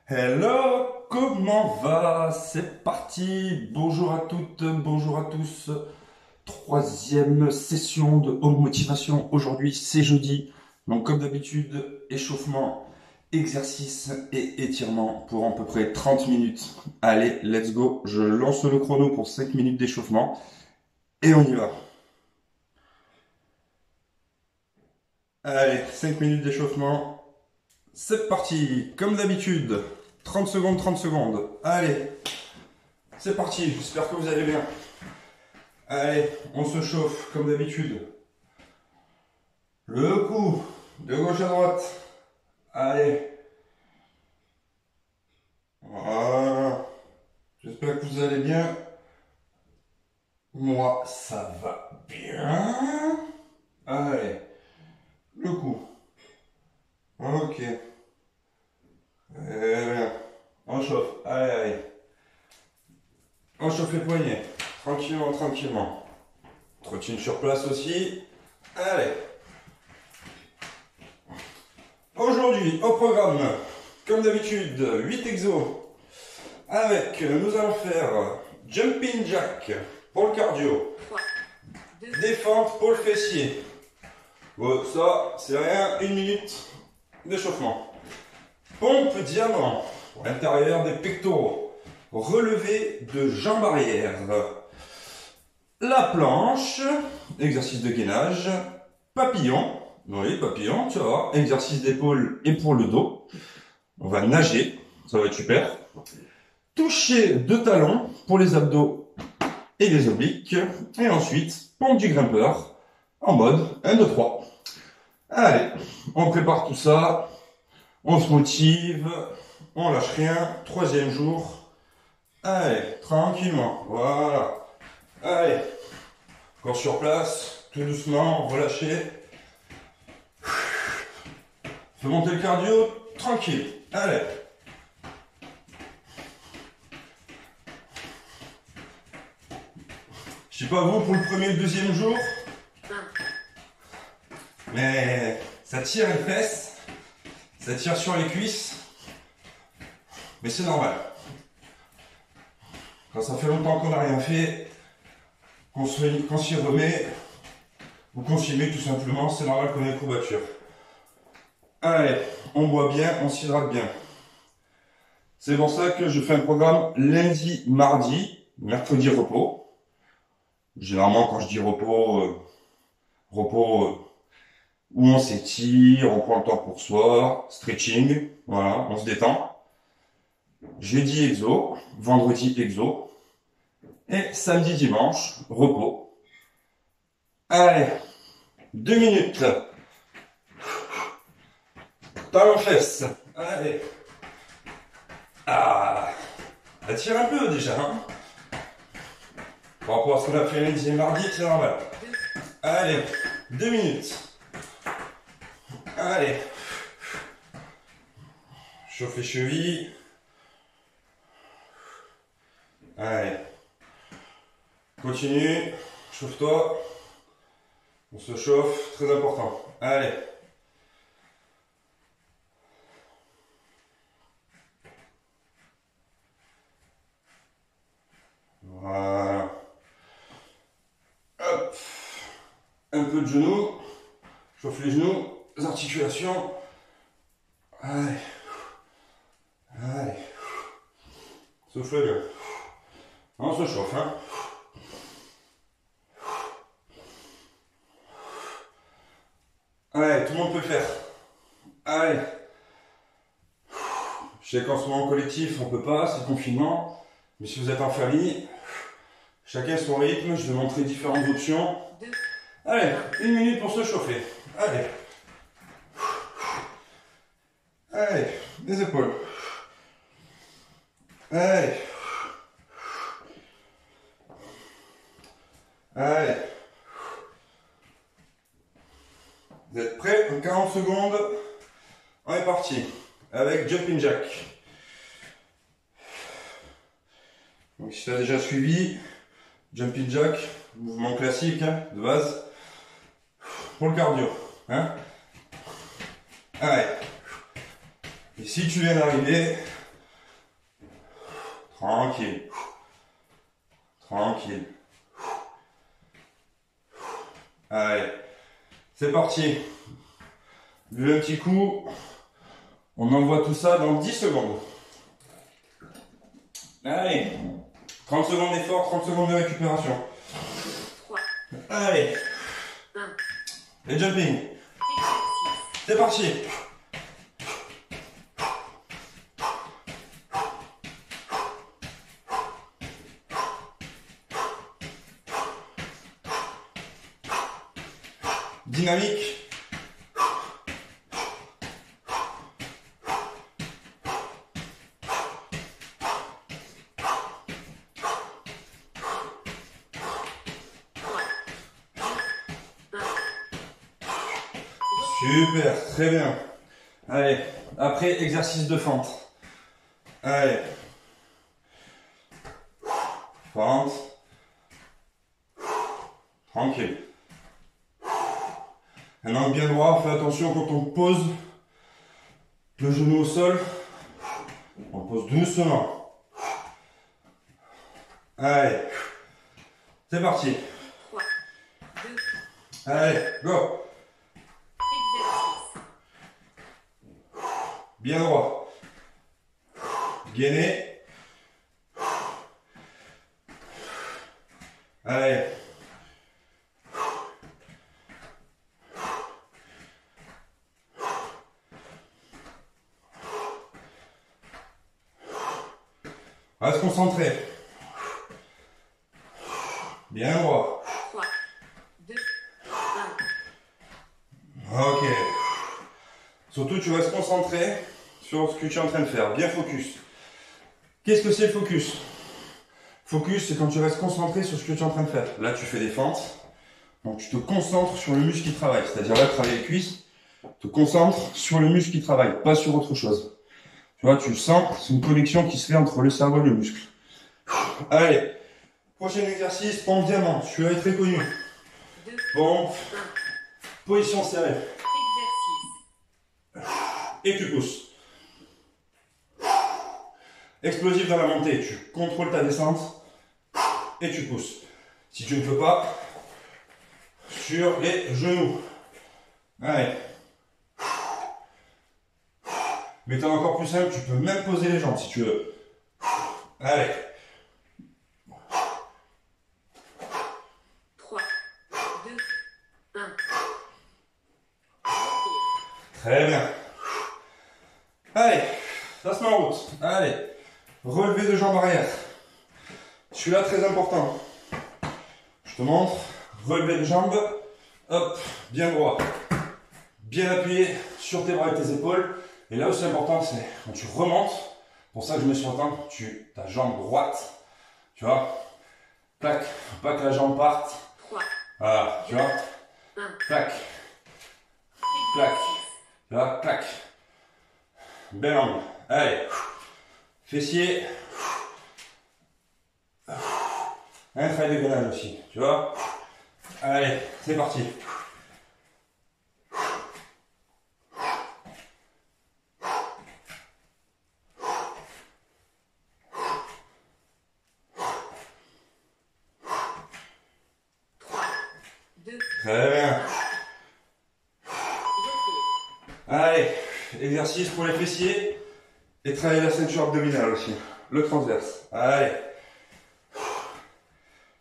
Hello, comment va? C'est parti. Bonjour à toutes, bonjour à tous. Troisième session de Home Motivation. Aujourd'hui, c'est jeudi. Donc, comme d'habitude, échauffement, exercice et étirement pour à peu près 30 minutes. Allez, let's go. Je lance le chrono pour 5 minutes d'échauffement et on y va. Allez, 5 minutes d'échauffement. C'est parti. Comme d'habitude, 30 secondes, 30 secondes. Allez. C'est parti, j'espère que vous allez bien. Allez, on se chauffe comme d'habitude. Le coup, de gauche à droite. Allez. Voilà. J'espère que vous allez bien. Moi, ça va bien. Allez. Le coup. Ok. Eh bien. On chauffe. Allez, allez. On chauffe les poignets. Tranquillement, tranquillement. Trottine sur place aussi. Allez. Aujourd'hui, au programme, comme d'habitude, 8 exos. Avec, nous allons faire jumping jack pour le cardio. Défente pour le fessier. Bon, ça, c'est rien, 1 minute d'échauffement. Pompe diamant pour l'intérieur des pectoraux. Relevé de jambes arrière. La planche, exercice de gainage. Papillon, oui, papillon, tu vois. Exercice d'épaule et pour le dos. On va nager, ça va être super. Toucher de talons pour les abdos et les obliques. Et ensuite, pompe du grimpeur en mode 1, 2, 3. Allez, on prépare tout ça. On se motive. On lâche rien. Troisième jour. Allez, tranquillement. Voilà. Allez. Encore sur place. Tout doucement. Relâchez. Fais monter le cardio. Tranquille. Allez. Je sais pas vous pour le premier et le deuxième jour. Mais ça tire les fesses. Ça tire sur les cuisses. Mais c'est normal. Quand ça fait longtemps qu'on n'a rien fait, qu'on s'y remet, ou qu'on s'y met tout simplement, c'est normal qu'on ait une courbature. Allez, on boit bien, on s'hydrate bien. C'est pour ça que je fais un programme lundi, mardi, mercredi repos. Généralement quand je dis repos, où on s'étire, on prend le temps pour soi, stretching, voilà, on se détend. Jeudi exo, vendredi exo. Et samedi, dimanche, repos. Allez, 2 minutes. Talons fesses. Allez. Ah, ça tire un peu déjà. Hein, par rapport à ce qu'on a fait lundi et mardi, c'est normal. Allez, 2 minutes. Allez. Chauffe les chevilles. Allez. Continue, chauffe-toi. On se chauffe, très important. Allez. Voilà. Hop. Un peu de genoux. Chauffe les genoux, les articulations. Allez. Allez. Souffle bien. On se chauffe, hein. Allez, tout le monde peut faire. Allez. Je sais qu'en ce moment collectif, on peut pas, c'est le confinement. Mais si vous êtes en famille, chacun son rythme, je vais montrer différentes options. Allez, 1 minute pour se chauffer. Allez. Allez, les épaules. Allez. Allez. Vous êtes prêts? En 40 secondes, on est parti. Avec jumping jack. Donc si tu as déjà suivi, jumping jack, mouvement classique hein, de base, pour le cardio. Hein. Allez. Et si tu viens d'arriver, Tranquille. Tranquille. Allez, c'est parti. Le petit coup, on envoie tout ça dans 10 secondes. Allez, 30 secondes d'effort, 30 secondes de récupération. 3, Allez, 1. les jumping. C'est parti. Dynamique. Super, très bien. Allez, après exercice de fente. Allez. Fente. Tranquille. Un angle bien droit, fais attention quand on pose le genou au sol. On pose doucement. Allez. C'est parti. 3, 2, Allez, go. exercice. Bien droit. Gainé. Allez. Reste concentré. Bien droit. 3, 2, 1. Ok. Surtout, tu vas se concentrer sur ce que tu es en train de faire. Bien focus. Qu'est-ce que c'est le focus? Focus, c'est quand tu restes concentré sur ce que tu es en train de faire. Là, tu fais des fentes. Donc, tu te concentres sur le muscle qui travaille. C'est-à-dire, là, travailler les cuisses. Te concentres sur le muscle qui travaille, pas sur autre chose. Tu vois, tu sens, c'est une connexion qui se fait entre le cerveau et le muscle. Allez. Prochain exercice, pompe diamant. Celui-là est très connu. 2, Pompe. 1. Position serrée. Exercice. Et tu pousses. Explosif dans la montée, tu contrôles ta descente et tu pousses. Si tu ne peux pas, sur les genoux. Allez. Méthode encore plus simple, tu peux même poser les jambes si tu veux. Allez. 3, 2, 1. Très bien. Allez, ça se met en route. Allez, relevé de jambes arrière. Celui-là, très important. Je te montre. Relevé de jambes. Hop, bien droit. Bien appuyé sur tes bras et tes épaules. Et là où c'est important, c'est quand tu remontes. Pour ça que je me suis entendu, ta jambe droite. Tu vois. Clac. Faut pas que la jambe parte. 3, Voilà, tu vois. 1. Clac. Clac. Tu vois, clac. Bel angle. Allez. Fessier. Un travail de gainage aussi. Tu vois. Allez, c'est parti. Très bien. Allez, exercice pour les fessiers et travailler la ceinture abdominale aussi. Le transverse. Allez.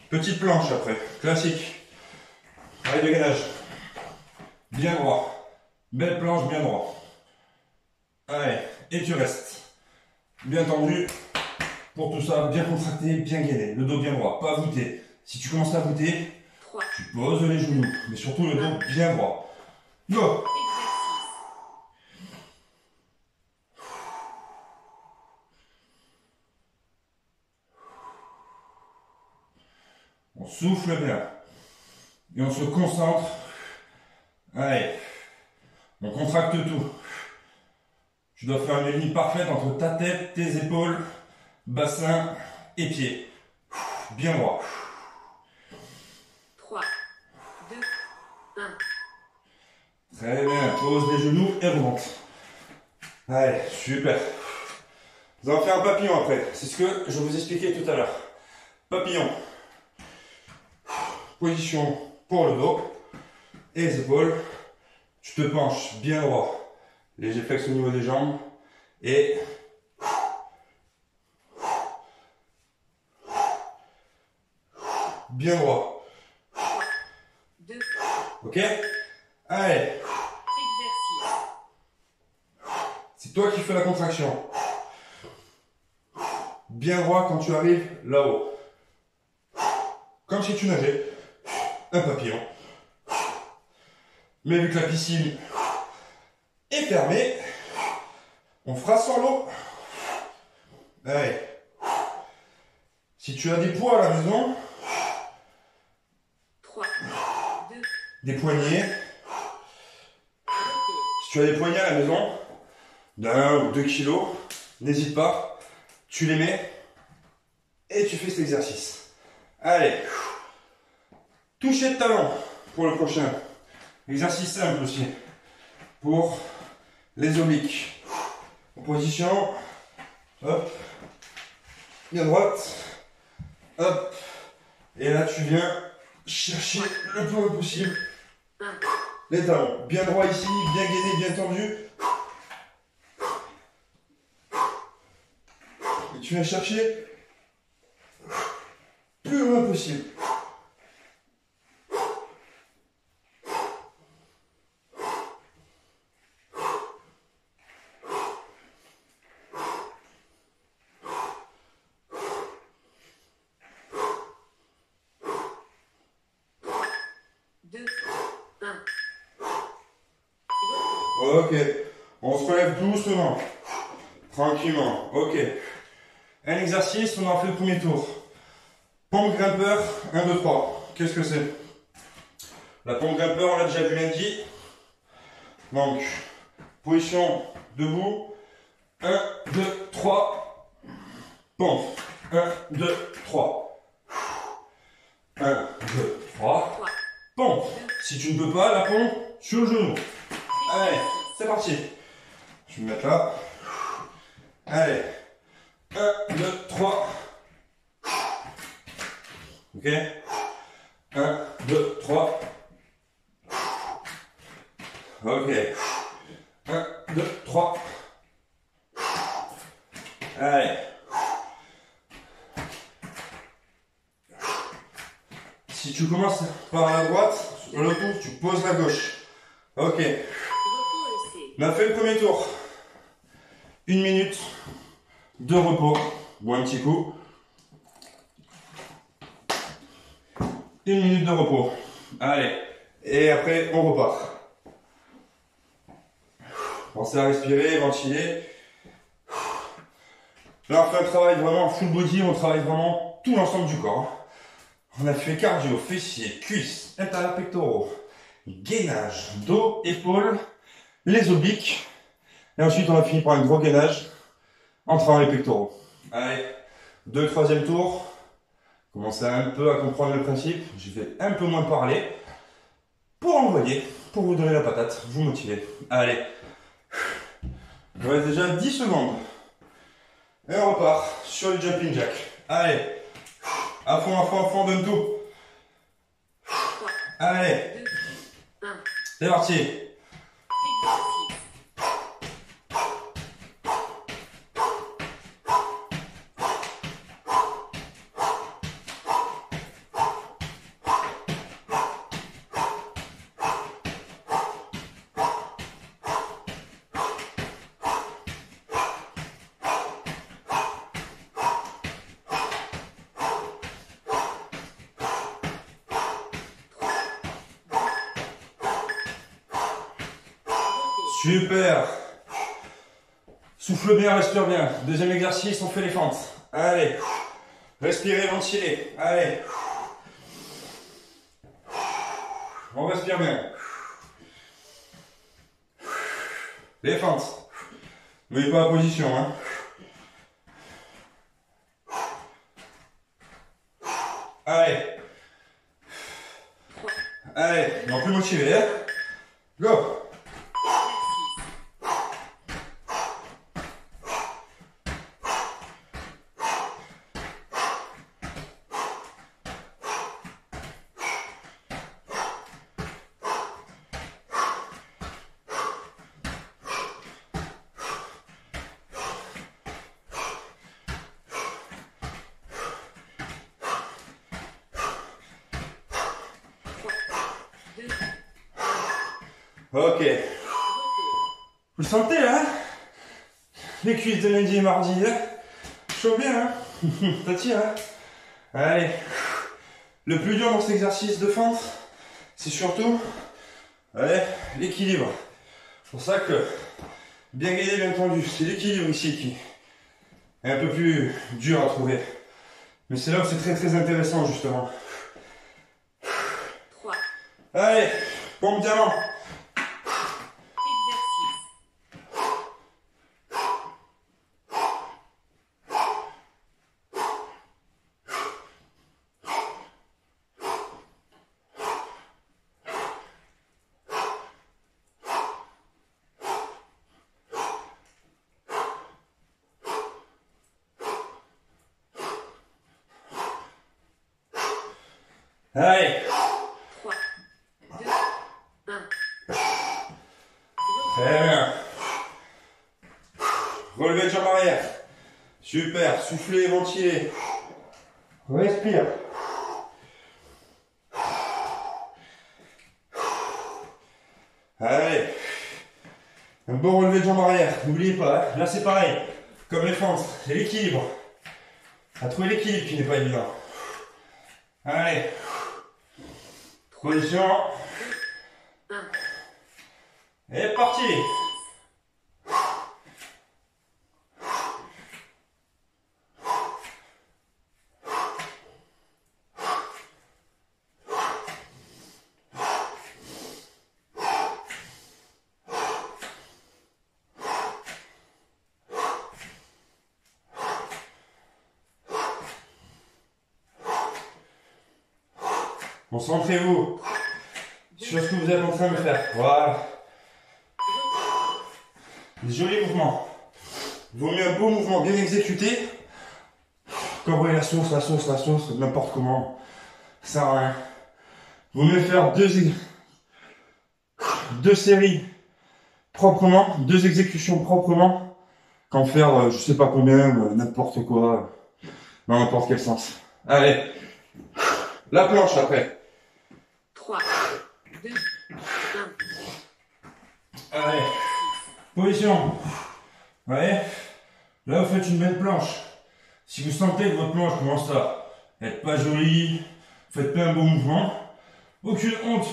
Petite planche après, classique. Travail de gainage. Bien droit. Belle planche, bien droit. Allez, et tu restes. Bien tendu. Pour tout ça, bien contracté, bien gainé. Le dos bien droit, pas voûté. Si tu commences à voûter, 3. tu poses les genoux, mais surtout le dos bien droit. Go! On souffle bien. Et on se concentre. Allez. On contracte tout. Tu dois faire une ligne parfaite entre ta tête, tes épaules, bassin et pieds. Bien droit. 3, 2, 1. Très bien. Pose les genoux et remonte. Allez, super. Vous allez faire un papillon après. C'est ce que je vous expliquais tout à l'heure. Papillon. Position pour le dos et les épaules. Tu te penches bien droit. Léger flex au niveau des jambes. Et bien droit. 2, Ok? Allez. exercice. C'est toi qui fais la contraction. Bien droit quand tu arrives là-haut. Comme si tu nageais. Un papillon. Mais vu que la piscine est fermée, on fera sur l'eau. Allez. Si tu as des poids à la maison, 3, 2, des poignets. Si tu as des poignets à la maison, d'1 ou 2 kilos, n'hésite pas, tu les mets et tu fais cet exercice. Allez. Toucher de talon pour le prochain. Exercice simple aussi. Pour les obliques. En position. Hop. Bien droite. Hop. Et là, tu viens chercher le plus haut possible 1, les talons. Bien droit ici, bien gainé, bien tendu. Et tu viens chercher plus loin possible. Ok, on se relève doucement, tranquillement, ok. Un exercice, on en fait le premier tour. Pompe grimpeur, 1, 2, 3. Qu'est-ce que c'est? La pompe grimpeur, on l'a déjà vu lundi. Donc, position debout, 1, 2, 3. Pompe, 1, 2, 3. 1, 2, 3. Pompe. Si tu ne peux pas, la pompe sur le genou. Allez, c'est parti. Je vais me mettre là. Allez. 1, 2, 3. Ok. 1, 2, 3. Ok. 1, 2, 3. Allez. Si tu commences par la droite, sur le tour, tu poses la gauche. Ok. On a fait le premier tour. 1 minute de repos. Bon, un petit coup. 1 minute de repos. Allez. Et après, on repart. Pensez à respirer, ventiler. Là, on fait un travail vraiment full body. On travaille vraiment tout l'ensemble du corps. On a fait cardio, fessiers, cuisses, intérieur pectoraux, gainage, dos, épaules, les obliques. Et ensuite, on a fini par un gros gainage en travaillant les pectoraux. Allez, 2, 3e tour. Commencez un peu à comprendre le principe. Je vais un peu moins parler pour envoyer, pour vous donner la patate, vous motiver. Allez, il reste déjà 10 secondes. Et on repart sur le jumping jack. Allez, à fond, donne tout. Allez, c'est parti. Super. Souffle bien, respire bien. Deuxième exercice, on fait les fentes. Allez. Respirez, ventilez. Allez. On respire bien. Les fentes. N'oubliez pas la position, hein. Allez. Allez, non plus motivé, hein. Go. Ok. repos, Vous le sentez là? Les cuisses de lundi et mardi là. Chaud bien, hein? Ça tire, hein? Allez. Le plus dur dans cet exercice de fente, c'est surtout l'équilibre. C'est pour ça que bien gainé, bien tendu. C'est l'équilibre ici qui est un peu plus dur à trouver. Mais c'est là où c'est très très intéressant justement. 3, Allez, pompe diamant. exercice, Allez, 3, 2, 1. très bien. Relevez de jambe arrière. Super, soufflez, ventilez. Respire. Allez. Un beau relevé de jambe arrière. N'oubliez pas, hein. Là c'est pareil. Comme les fentes, c'est l'équilibre. À trouver l'équilibre qui n'est pas évident. Allez. Position. 1. Et parti. Concentrez-vous sur ce que vous êtes en train de faire. Voilà. Des jolis mouvements. Il vaut mieux un beau mouvement bien exécuté qu'envoyer la sauce, n'importe comment. Ça sert à rien. Il vaut mieux faire deux séries proprement, deux exécutions proprement, qu'en faire je sais pas combien, n'importe quoi, dans n'importe quel sens. Allez. La planche après. 3, 2, 1. Allez. Position. Vous voyez? Là, vous faites une belle planche. Si vous sentez que votre planche commence à être pas jolie, vous faites pas un beau mouvement, aucune honte,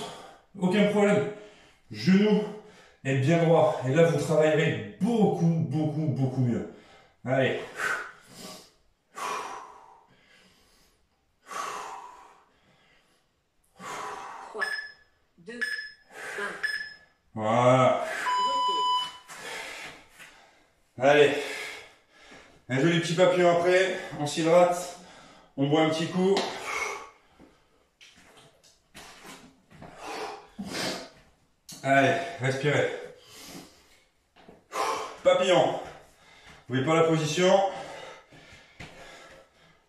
aucun problème. Genou est bien droit. Et là, vous travaillerez beaucoup mieux. Allez. 3, 2, 1. Voilà. Repos, Allez. Un joli petit papillon après. On s'hydrate. On boit un petit coup. Allez, respirez. Papillon. N'oubliez pas la position.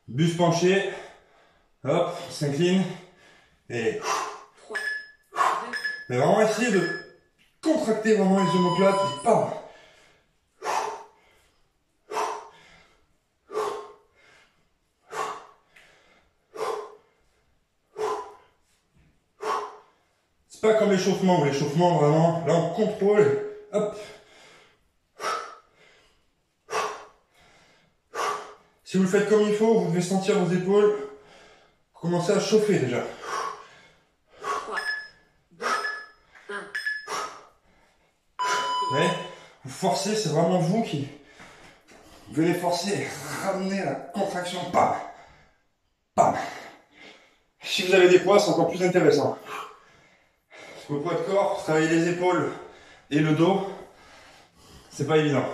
Buste penché. Hop, on s'incline. Et 3, 2, mais vraiment essayer de contracter vraiment les omoplates. Et bam. C'est pas comme l'échauffement, où l'échauffement vraiment, là on contrôle. Hop. Si vous le faites comme il faut, vous devez sentir vos épaules commencer à chauffer déjà. 3, 2, 1. Vous voyez, vous forcez, c'est vraiment vous qui venez forcer, ramener la contraction. Bam. Bam. Si vous avez des poids, c'est encore plus intéressant. Parce qu'au poids de corps, travailler les épaules et le dos, c'est pas évident.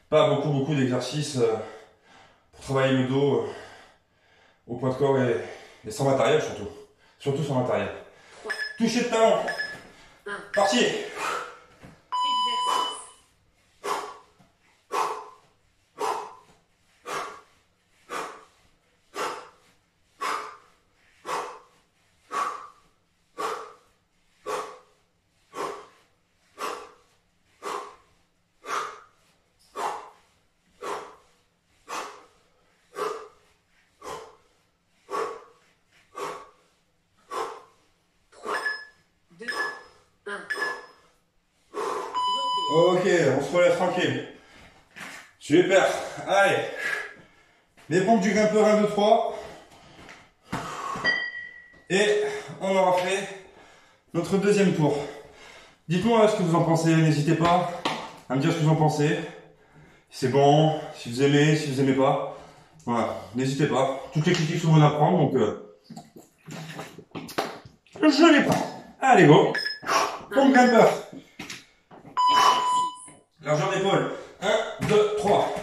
Pas beaucoup d'exercices pour travailler le dos au poids de corps et sans matériel surtout. Surtout sans matériel. 3, Toucher de talon. 1. Parti. Exercice. Ok, on se relève tranquille. Super. Allez. Les pompes du grimpeur 1, 2, 3. Et on aura fait notre deuxième tour. Dites-moi ce que vous en pensez, n'hésitez pas à me dire ce que vous en pensez. Si c'est bon, si vous aimez pas. Voilà, n'hésitez pas. Toutes les critiques sont bonnes à prendre, donc je les prends. Allez, go. Pompe grimpeur. Largeur d'épaule. 1, 2, 3.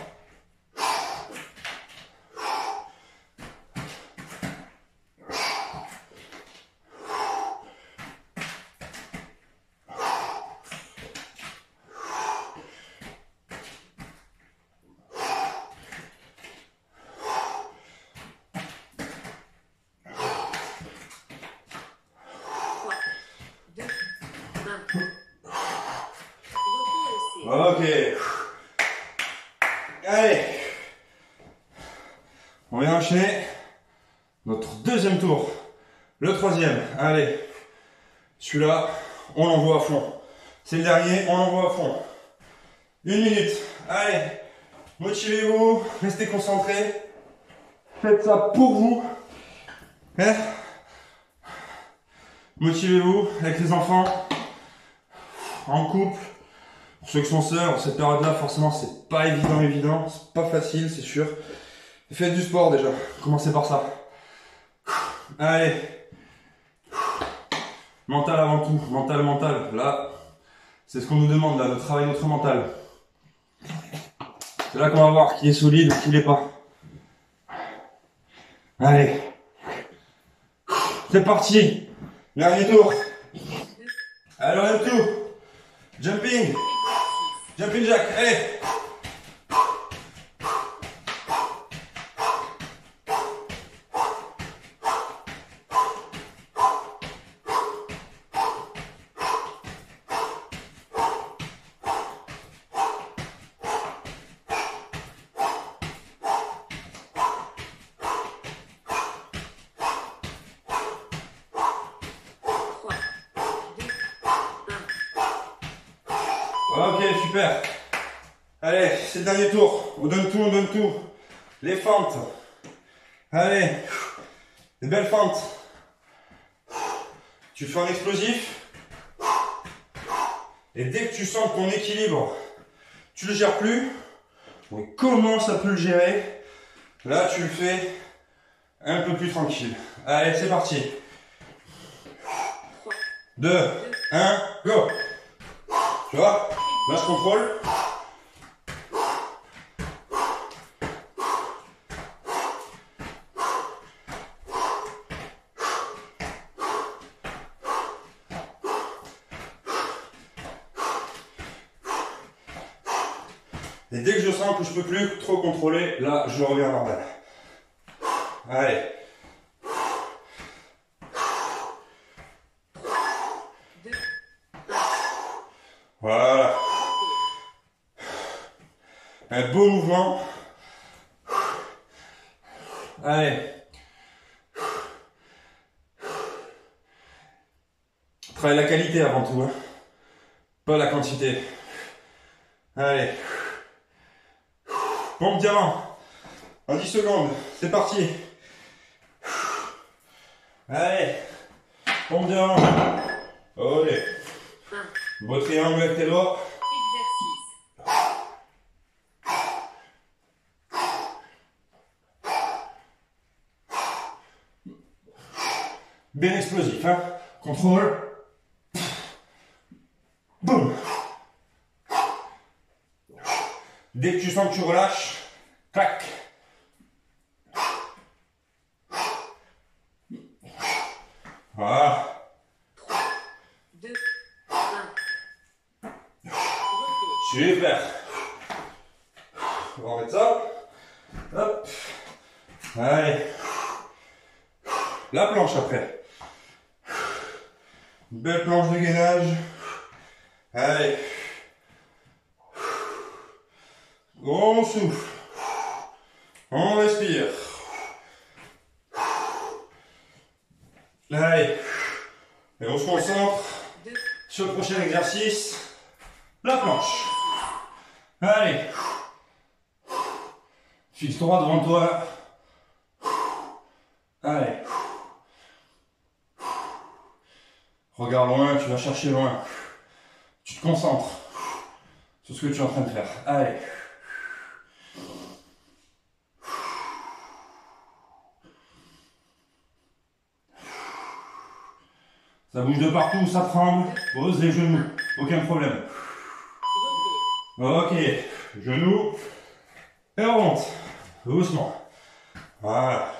Ok. Allez. On vient enchaîner notre deuxième tour. Le troisième. Allez. Celui-là, on l'envoie à fond. C'est le dernier, on l'envoie à fond. 1 minute. Allez. Motivez-vous. Restez concentrés. Faites ça pour vous. Hein? Motivez-vous avec les enfants. En couple. Pour ceux qui sont seuls, cette période-là, forcément, c'est pas évident, c'est pas facile, c'est sûr. Faites du sport déjà, commencez par ça. Allez. Mental avant tout, mental. Là, c'est ce qu'on nous demande, là, de travailler notre mental. C'est là qu'on va voir qui est solide, qui l'est pas. Allez. C'est parti. Dernier tour. Alors, un tour. Jumping. Jumping jack, allez. Ok, super. Allez, c'est le dernier tour. On donne tout. Les fentes. Allez. Des belles fentes. Tu fais un explosif. Et dès que tu sens que ton équilibre, tu le gères plus, on commence à plus le gérer, là tu le fais un peu plus tranquille. Allez, c'est parti. 2, 1, go. Tu vois? Là, je contrôle. Et dès que je sens que je peux plus trop contrôler, là, je reviens normal. Allez. Voilà. Un beau mouvement. Allez. Travaille la qualité avant tout, hein. Pas la quantité. Allez. Pompe diamant. En 10 secondes. C'est parti. Allez. Pompe diamant. Allez. Beau triangle avec tes doigts. Bien explosif, hein. Contrôle. Boum. Dès que tu sens que tu relâches, clac. Voilà. 3, 2, 1. Super. On va remettre ça. Hop. Allez. La planche après. Une belle planche de gainage. Allez. On souffle. On respire. Allez. Et on se concentre sur le prochain exercice. La planche. Allez. Fixe droit devant toi. Allez. Regarde loin, tu vas chercher loin. Tu te concentres sur ce que tu es en train de faire. Allez. Ça bouge de partout, ça tremble. Pose les genoux, aucun problème. Ok, genoux. Et on remonte. Doucement. Voilà.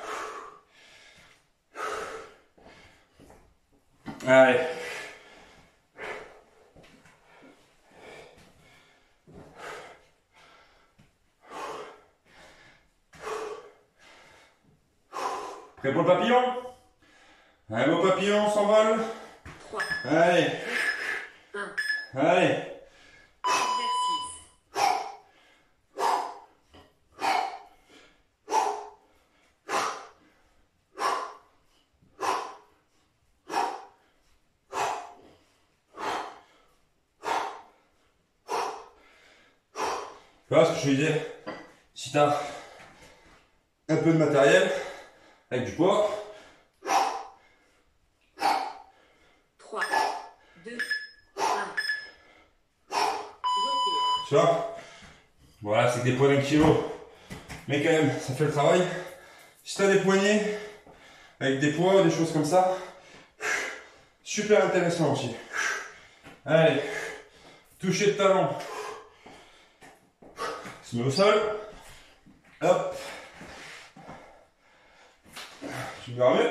Allez. Prêt pour le papillon? Un beau papillon, on s'envole. 3, Allez. 1. Allez. Exercice. Tu vois ce que je te disais? Si tu as un peu de matériel, avec du poids, 3, 2, 1. tu vois? Voilà, c'est que des poids d'un kilo. Mais quand même, ça fait le travail. Si tu as des poignets, avec des poids, des choses comme ça, super intéressant aussi. Allez, toucher de talon. Se met au sol. Hop. Tu me verras mieux.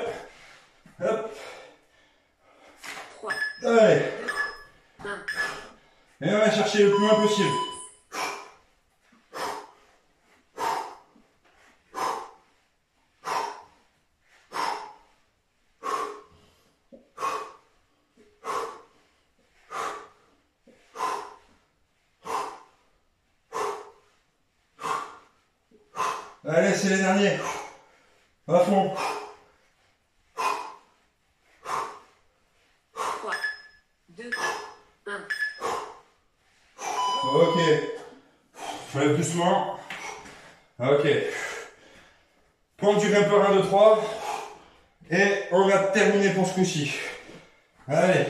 Hop. 3, Allez. 2, 1. Et on va chercher le plus loin possible. Allez, c'est les derniers. À fond. 3, 2, 1. Ok. Je lève doucement. Ok. Pompe du grimpeur 1, 2, 3. Et on a terminé pour ce coup-ci. Allez.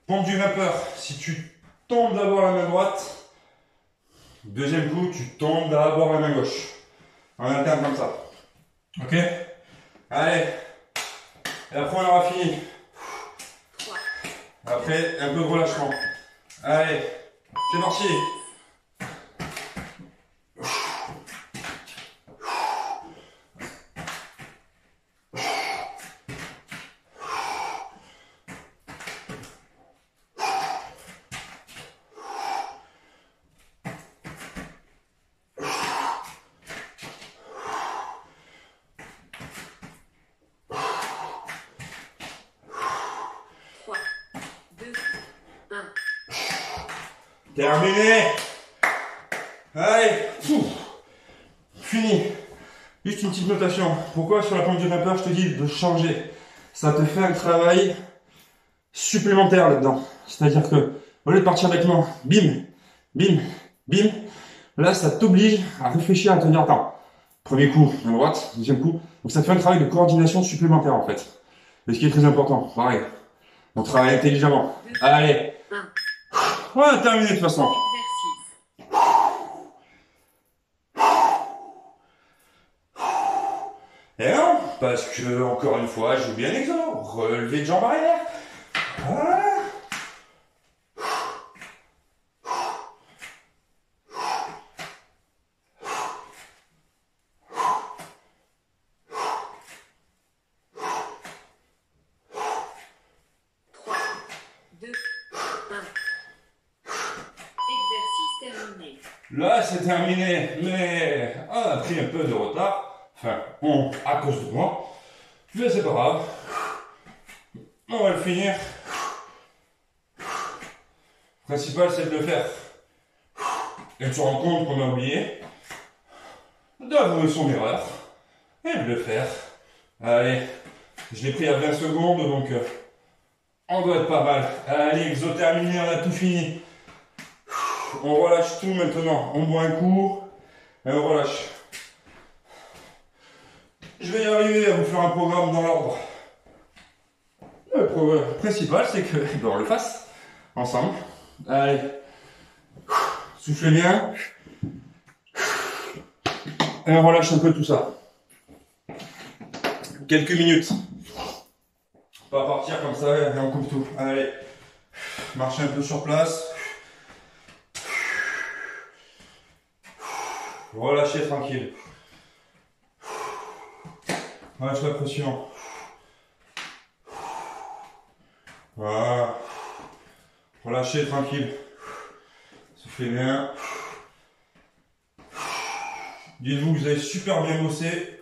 Pompe du grimpeur. Si tu tombes d'abord la main droite, deuxième coup, tu tombes d'abord la main gauche. En interne comme ça. Ok? Allez. Et après, on aura fini. 3, Après, un peu de relâchement. Allez. C'est parti. Terminé. Allez. Fini. Juste une petite notation. Pourquoi sur la pompe du grimpeur, je te dis de changer? Ça te fait un travail supplémentaire là-dedans. C'est-à-dire que, au lieu de partir avec moi, bim, bim, bim, là, ça t'oblige à réfléchir, à te dire, attends, premier coup, à droite, deuxième coup. Donc ça te fait un travail de coordination supplémentaire, en fait. Et ce qui est très important, pareil. On travaille intelligemment. Allez. On a terminé de toute façon. Et non, parce que, encore une fois, j'ai oublié un exo. Relevé de jambes arrière. Voilà. Là, c'est terminé, mais on a pris un peu de retard. Enfin, à cause de moi. Mais c'est pas grave. On va le finir. Le principal, c'est de le faire. Et de se rendre compte qu'on a oublié. D'avouer son erreur. Et de le faire. Allez, je l'ai pris à 20 secondes, donc on doit être pas mal. Allez, exo terminé, on a tout fini. On relâche tout maintenant. On boit un coup et on relâche. Je vais y arriver à vous faire un programme dans l'ordre. Le problème principal, c'est que on le fasse ensemble. Allez, soufflez bien. Et on relâche un peu tout ça. Quelques minutes. Pas partir comme ça et on coupe tout. Allez, marchez un peu sur place. Relâchez tranquille. Relâche la pression. Voilà. Relâchez tranquille. Soufflez bien. Dites-vous que vous avez super bien bossé.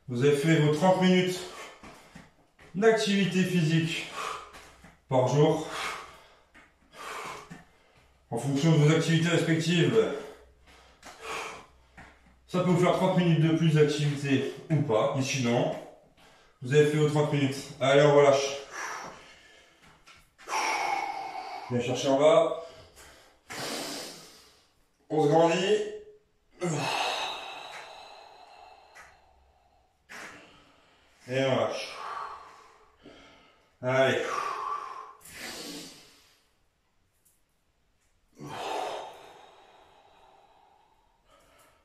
Vous avez fait vos 30 minutes d'activité physique par jour. En fonction de vos activités respectives, ça peut vous faire 30 minutes de plus d'activité ou pas. Et sinon, vous avez fait vos 30 minutes. Allez, on relâche. Viens chercher en bas. On se grandit. Et on lâche. Allez.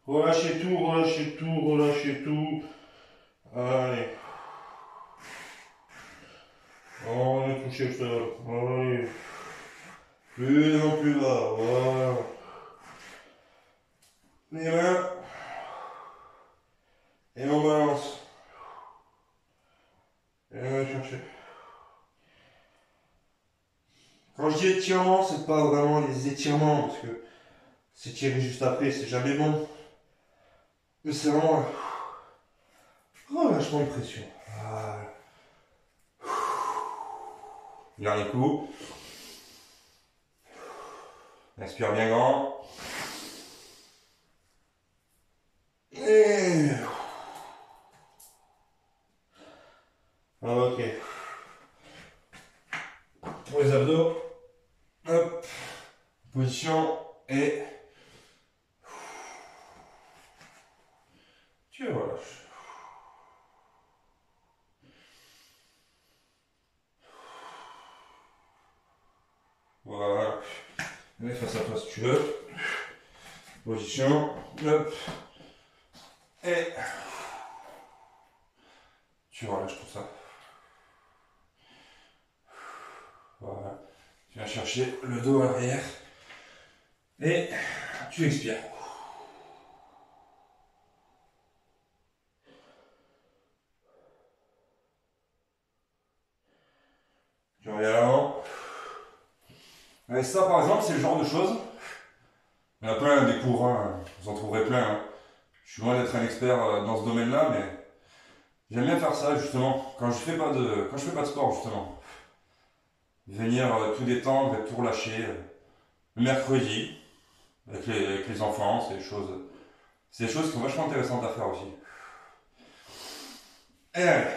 Relâchez tout, relâchez tout, relâchez tout. Allez. On est touché le sol. Allez. Plus en plus bas. Voilà. Les mains. Et on balance. Et on va chercher. Quand je dis étirement, c'est pas vraiment des étirements, parce que s'étirer juste après, c'est jamais bon. Mais c'est vraiment relâchement de pression. Voilà. Dernier coup. Inspire bien grand. Et... ok. Pour les abdos. Hop. Position et... tu relâches. Voilà. Mets face à face si tu veux. Position. Hop. Et tu relâches tout ça. Voilà. Tu viens chercher le dos à l'arrière. Et tu expires. Tu reviens à l'avant. Et ça, par exemple, c'est le genre de choses. Il y en a plein des cours, hein. Vous en trouverez plein. Hein. Je suis loin d'être un expert dans ce domaine-là, mais j'aime bien faire ça justement quand je fais pas de sport justement. Venir tout détendre et tout relâcher. Le mercredi avec les enfants, c'est des choses qui sont vachement intéressantes à faire aussi. Et allez.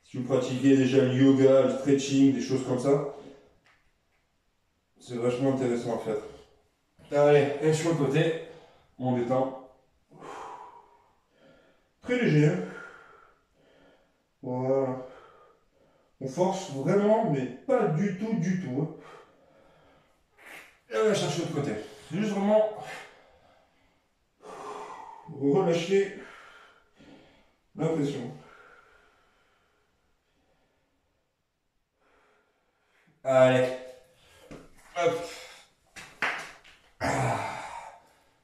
Si vous pratiquez déjà le yoga, le stretching, des choses comme ça, c'est vachement intéressant à faire. Allez, et sur le côté, on détend. Très léger. Hein. Voilà. On force vraiment, mais pas du tout, du tout. Hein. Et on va chercher l'autre côté. C'est juste vraiment relâcher la pression. Allez. Hop.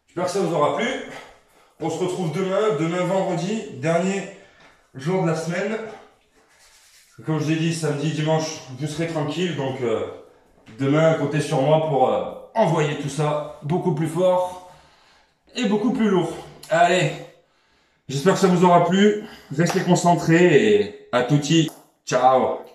J'espère que ça vous aura plu. On se retrouve demain vendredi, dernier jour de la semaine. Comme je l'ai dit, samedi, dimanche, je serai tranquille. Donc demain, comptez sur moi pour envoyer tout ça beaucoup plus fort et beaucoup plus lourd. Allez, j'espère que ça vous aura plu. Restez concentrés et à tutti. Ciao.